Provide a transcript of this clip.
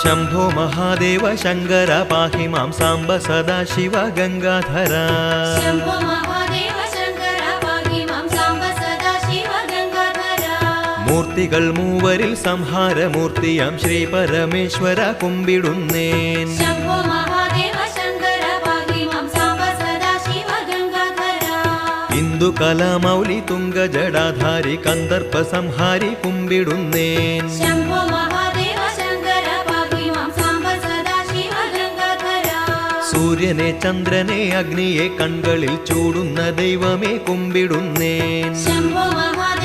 शंभो महादेव शंकर पाहि मां सांब सदाशिव गंगाधर शंभो महादेव शंकर पाहि मां सांब सदाशिव गंगाधर मूर्तिകൾ മൂവരിൽ സംഹാരമൂർത്തിയാം ശ്രീ പരമേശ്വര കുമ്പിടുന്നേൻ शंभो महादेव शंकर पाहि मां सांब सदाशिव गंगाधर इंदु कलामौलि तुंग जडाधारी कंदर्प संहारी कुम्बिडुन्नेन शंभो महादेव शंकर पाहि मां सांब सदाशिव गंगाधर सूर्यने चंद्रने अग्निये कण्കളിൽ ചൂടുന്ന ദൈവമേ കുമ്പിടുന്നേൻ शंभो महादेव